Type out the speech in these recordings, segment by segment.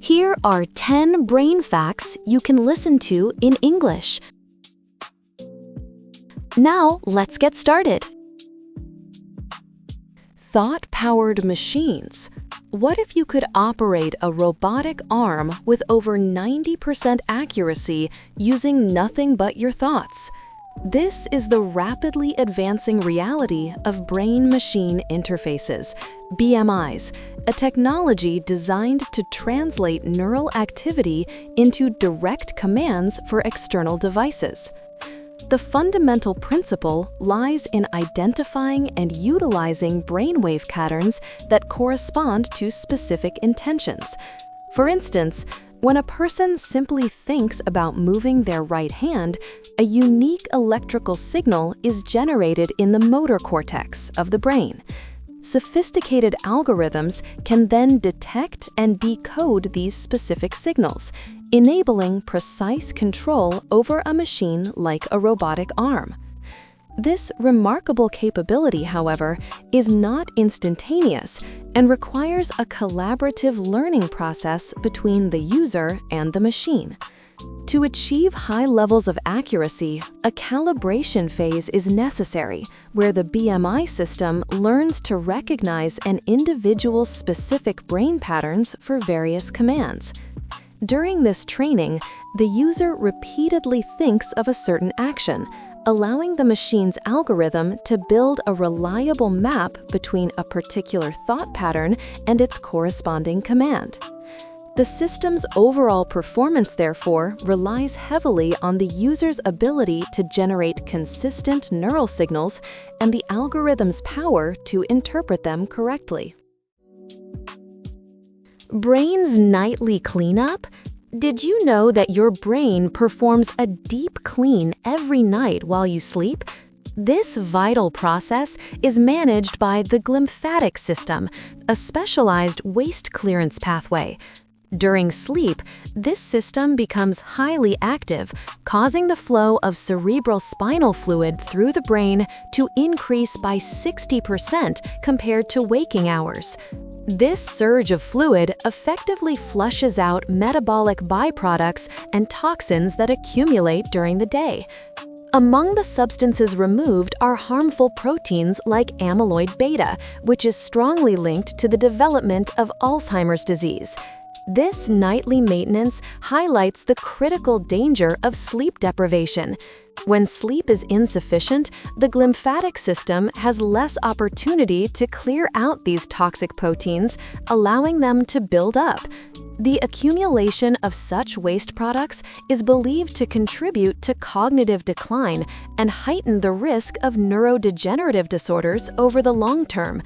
Here are 10 brain facts you can listen to in English. Now, let's get started. Thought-powered machines. What if you could operate a robotic arm with over 90% accuracy using nothing but your thoughts? This is the rapidly advancing reality of brain-machine interfaces, BMIs, a technology designed to translate neural activity into direct commands for external devices. The fundamental principle lies in identifying and utilizing brainwave patterns that correspond to specific intentions. For instance, when a person simply thinks about moving their right hand, a unique electrical signal is generated in the motor cortex of the brain. Sophisticated algorithms can then detect and decode these specific signals, enabling precise control over a machine like a robotic arm. This remarkable capability, however, is not instantaneous and requires a collaborative learning process between the user and the machine. To achieve high levels of accuracy, a calibration phase is necessary, where the BMI system learns to recognize an individual's specific brain patterns for various commands. During this training, the user repeatedly thinks of a certain action, allowing the machine's algorithm to build a reliable map between a particular thought pattern and its corresponding command. The system's overall performance, therefore, relies heavily on the user's ability to generate consistent neural signals and the algorithm's power to interpret them correctly. Brain's nightly cleanup? Did you know that your brain performs a deep clean every night while you sleep? This vital process is managed by the glymphatic system, a specialized waste clearance pathway. During sleep, this system becomes highly active, causing the flow of cerebral spinal fluid through the brain to increase by 60% compared to waking hours. This surge of fluid effectively flushes out metabolic byproducts and toxins that accumulate during the day. Among the substances removed are harmful proteins like amyloid beta, which is strongly linked to the development of Alzheimer's disease. This nightly maintenance highlights the critical danger of sleep deprivation. When sleep is insufficient, the glymphatic system has less opportunity to clear out these toxic proteins, allowing them to build up. The accumulation of such waste products is believed to contribute to cognitive decline and heighten the risk of neurodegenerative disorders over the long term.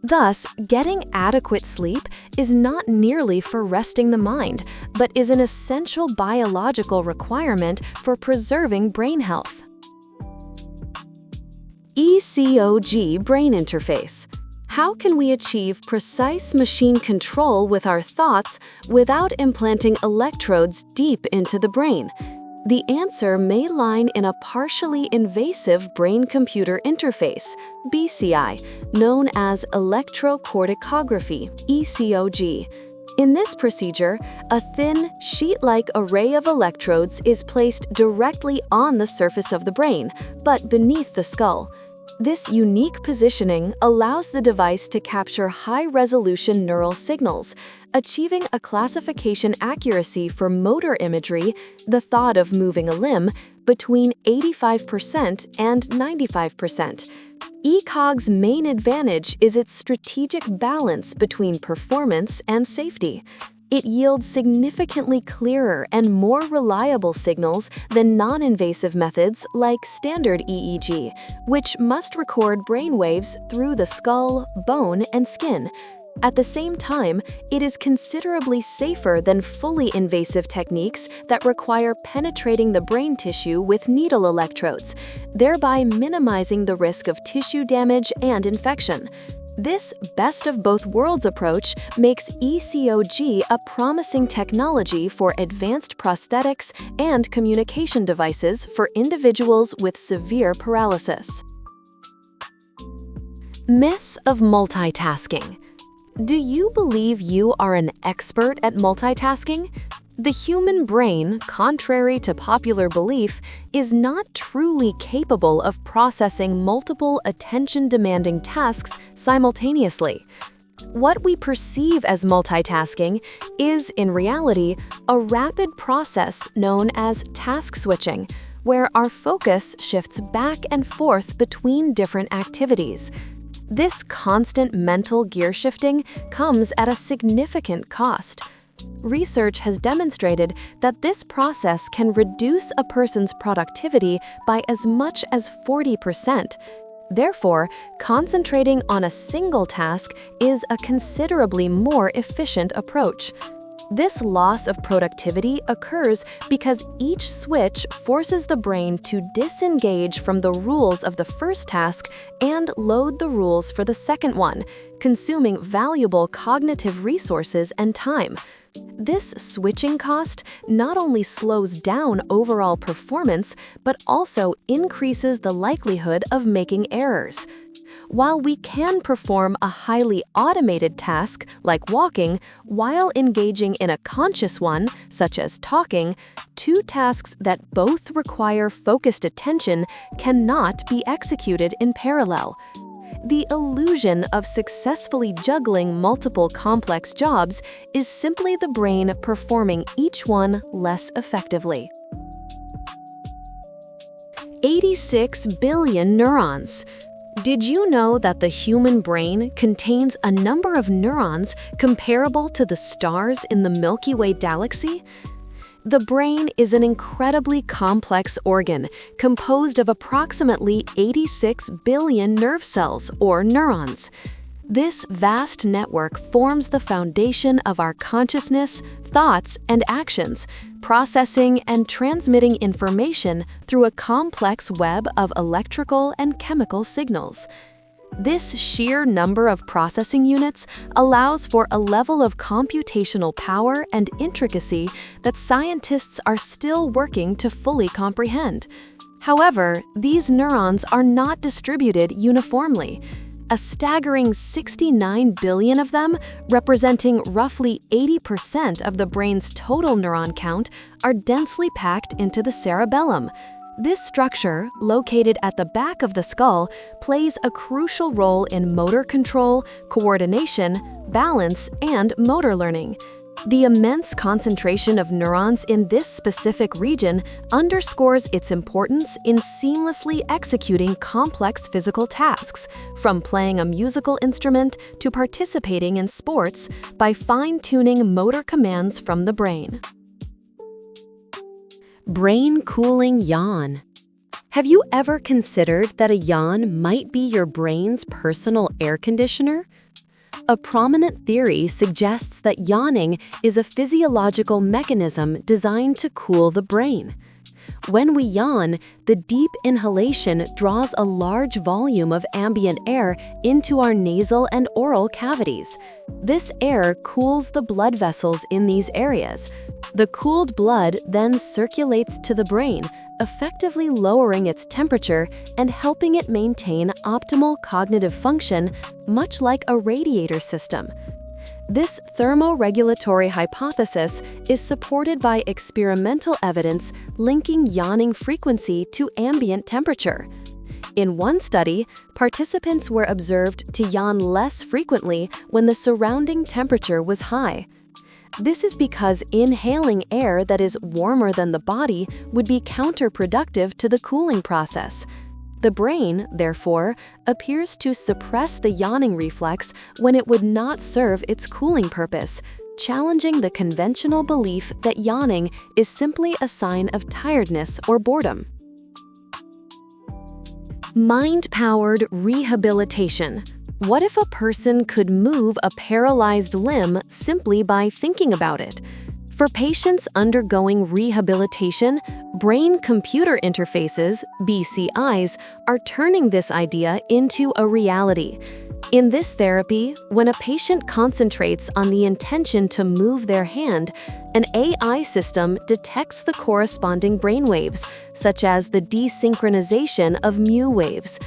Thus, getting adequate sleep is not merely for resting the mind, but is an essential biological requirement for preserving brain health. ECoG Brain Interface. How can we achieve precise machine control with our thoughts without implanting electrodes deep into the brain? The answer may lie in a partially invasive brain-computer interface, BCI, known as electrocorticography, ECoG. In this procedure, a thin, sheet-like array of electrodes is placed directly on the surface of the brain, but beneath the skull. This unique positioning allows the device to capture high-resolution neural signals, achieving a classification accuracy for motor imagery, the thought of moving a limb, between 85% and 95%. ECoG's main advantage is its strategic balance between performance and safety. It yields significantly clearer and more reliable signals than non-invasive methods like standard EEG, which must record brainwaves through the skull, bone, and skin. At the same time, it is considerably safer than fully invasive techniques that require penetrating the brain tissue with needle electrodes, thereby minimizing the risk of tissue damage and infection. This best-of-both-worlds approach makes ECoG a promising technology for advanced prosthetics and communication devices for individuals with severe paralysis. Myth of multitasking. Do you believe you are an expert at multitasking? The human brain, contrary to popular belief, is not truly capable of processing multiple attention-demanding tasks simultaneously. What we perceive as multitasking is, in reality, a rapid process known as task switching, where our focus shifts back and forth between different activities. This constant mental gear shifting comes at a significant cost. Research has demonstrated that this process can reduce a person's productivity by as much as 40%. Therefore, concentrating on a single task is a considerably more efficient approach. This loss of productivity occurs because each switch forces the brain to disengage from the rules of the first task and load the rules for the second one, consuming valuable cognitive resources and time. This switching cost not only slows down overall performance, but also increases the likelihood of making errors. While we can perform a highly automated task, like walking, while engaging in a conscious one, such as talking, two tasks that both require focused attention cannot be executed in parallel. The illusion of successfully juggling multiple complex jobs is simply the brain performing each one less effectively. 86 billion neurons. Did you know that the human brain contains a number of neurons comparable to the stars in the Milky Way galaxy? The brain is an incredibly complex organ composed of approximately 86 billion nerve cells, or neurons. This vast network forms the foundation of our consciousness, thoughts, and actions, processing and transmitting information through a complex web of electrical and chemical signals. This sheer number of processing units allows for a level of computational power and intricacy that scientists are still working to fully comprehend. However, these neurons are not distributed uniformly. A staggering 69 billion of them, representing roughly 80% of the brain's total neuron count, are densely packed into the cerebellum. This structure, located at the back of the skull, plays a crucial role in motor control, coordination, balance, and motor learning. The immense concentration of neurons in this specific region underscores its importance in seamlessly executing complex physical tasks, from playing a musical instrument to participating in sports, by fine-tuning motor commands from the brain. Brain cooling yawn. Have you ever considered that a yawn might be your brain's personal air conditioner? A prominent theory suggests that yawning is a physiological mechanism designed to cool the brain. When we yawn, the deep inhalation draws a large volume of ambient air into our nasal and oral cavities. This air cools the blood vessels in these areas. The cooled blood then circulates to the brain, effectively lowering its temperature and helping it maintain optimal cognitive function, much like a radiator system. This thermoregulatory hypothesis is supported by experimental evidence linking yawning frequency to ambient temperature. In one study, participants were observed to yawn less frequently when the surrounding temperature was high. This is because inhaling air that is warmer than the body would be counterproductive to the cooling process. The brain, therefore, appears to suppress the yawning reflex when it would not serve its cooling purpose, challenging the conventional belief that yawning is simply a sign of tiredness or boredom. Mind-powered rehabilitation. What if a person could move a paralyzed limb simply by thinking about it? For patients undergoing rehabilitation, brain-computer interfaces, BCIs, are turning this idea into a reality. In this therapy, when a patient concentrates on the intention to move their hand, an AI system detects the corresponding brainwaves, such as the desynchronization of mu waves.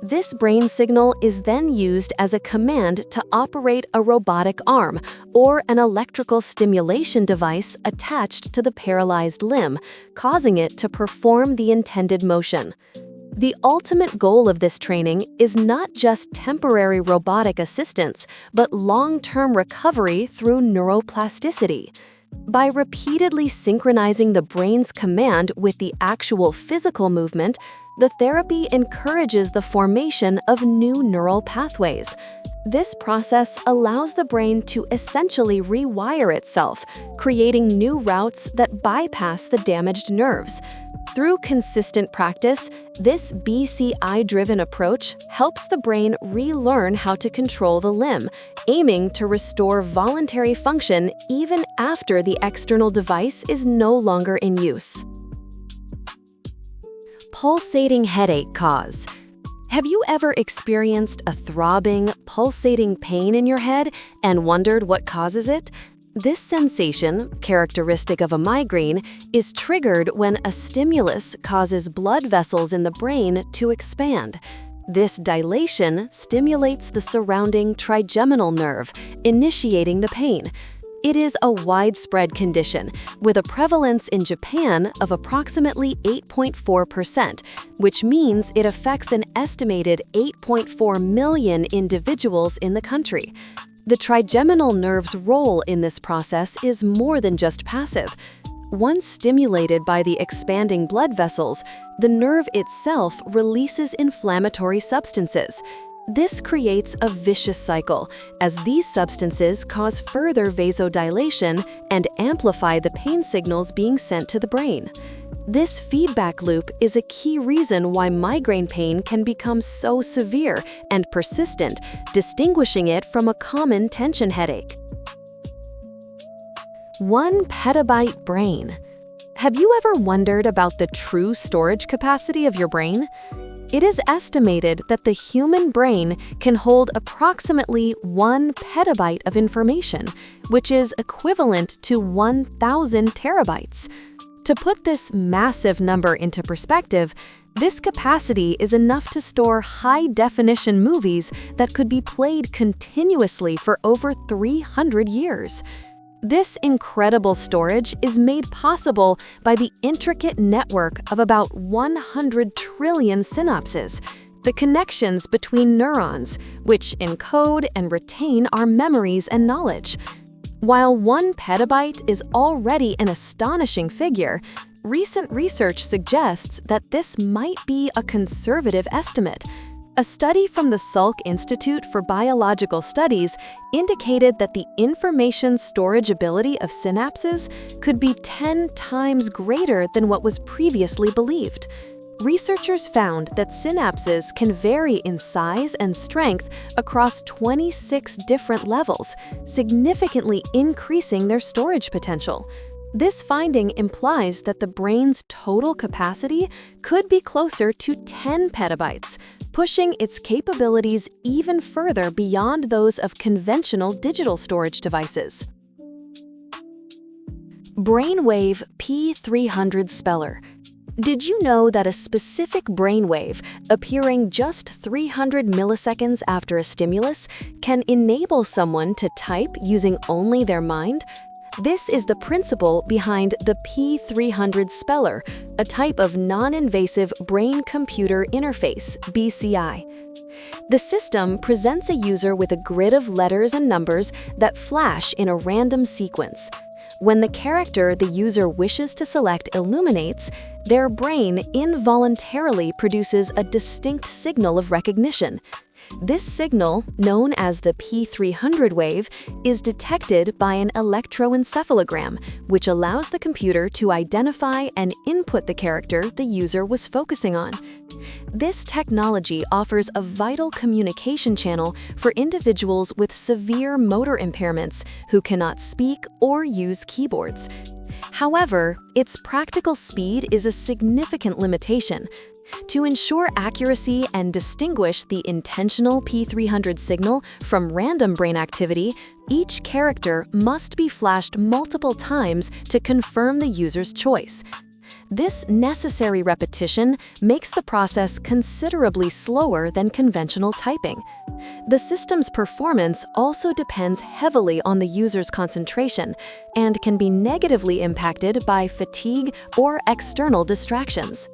This brain signal is then used as a command to operate a robotic arm or an electrical stimulation device attached to the paralyzed limb, causing it to perform the intended motion. The ultimate goal of this training is not just temporary robotic assistance, but long-term recovery through neuroplasticity. By repeatedly synchronizing the brain's command with the actual physical movement, the therapy encourages the formation of new neural pathways. This process allows the brain to essentially rewire itself, creating new routes that bypass the damaged nerves. Through consistent practice, this BCI-driven approach helps the brain relearn how to control the limb, aiming to restore voluntary function even after the external device is no longer in use. Pulsating Headache Cause. Have you ever experienced a throbbing, pulsating pain in your head and wondered what causes it? This sensation, characteristic of a migraine, is triggered when a stimulus causes blood vessels in the brain to expand. This dilation stimulates the surrounding trigeminal nerve, initiating the pain. It is a widespread condition, with a prevalence in Japan of approximately 8.4%, which means it affects an estimated 8.4 million individuals in the country. The trigeminal nerve's role in this process is more than just passive. Once stimulated by the expanding blood vessels, the nerve itself releases inflammatory substances. This creates a vicious cycle, as these substances cause further vasodilation and amplify the pain signals being sent to the brain. This feedback loop is a key reason why migraine pain can become so severe and persistent, distinguishing it from a common tension headache. 1 petabyte brain. Have you ever wondered about the true storage capacity of your brain? It is estimated that the human brain can hold approximately 1 petabyte of information, which is equivalent to 1,000 terabytes. To put this massive number into perspective, this capacity is enough to store high-definition movies that could be played continuously for over 300 years. This incredible storage is made possible by the intricate network of about 100 trillion synapses, the connections between neurons, which encode and retain our memories and knowledge. While 1 petabyte is already an astonishing figure, recent research suggests that this might be a conservative estimate. A study from the Salk Institute for Biological Studies indicated that the information storage ability of synapses could be 10 times greater than what was previously believed. Researchers found that synapses can vary in size and strength across 26 different levels, significantly increasing their storage potential. This finding implies that the brain's total capacity could be closer to 10 petabytes, pushing its capabilities even further beyond those of conventional digital storage devices. Brainwave P300 Speller. Did you know that a specific brainwave, appearing just 300 milliseconds after a stimulus, can enable someone to type using only their mind? This is the principle behind the P300 Speller, a type of non-invasive brain-computer interface, BCI. The system presents a user with a grid of letters and numbers that flash in a random sequence. When the character the user wishes to select illuminates, their brain involuntarily produces a distinct signal of recognition. This signal, known as the P300 wave, is detected by an electroencephalogram, which allows the computer to identify and input the character the user was focusing on. This technology offers a vital communication channel for individuals with severe motor impairments who cannot speak or use keyboards. However, its practical speed is a significant limitation. To ensure accuracy and distinguish the intentional P300 signal from random brain activity, each character must be flashed multiple times to confirm the user's choice. This necessary repetition makes the process considerably slower than conventional typing. The system's performance also depends heavily on the user's concentration and can be negatively impacted by fatigue or external distractions.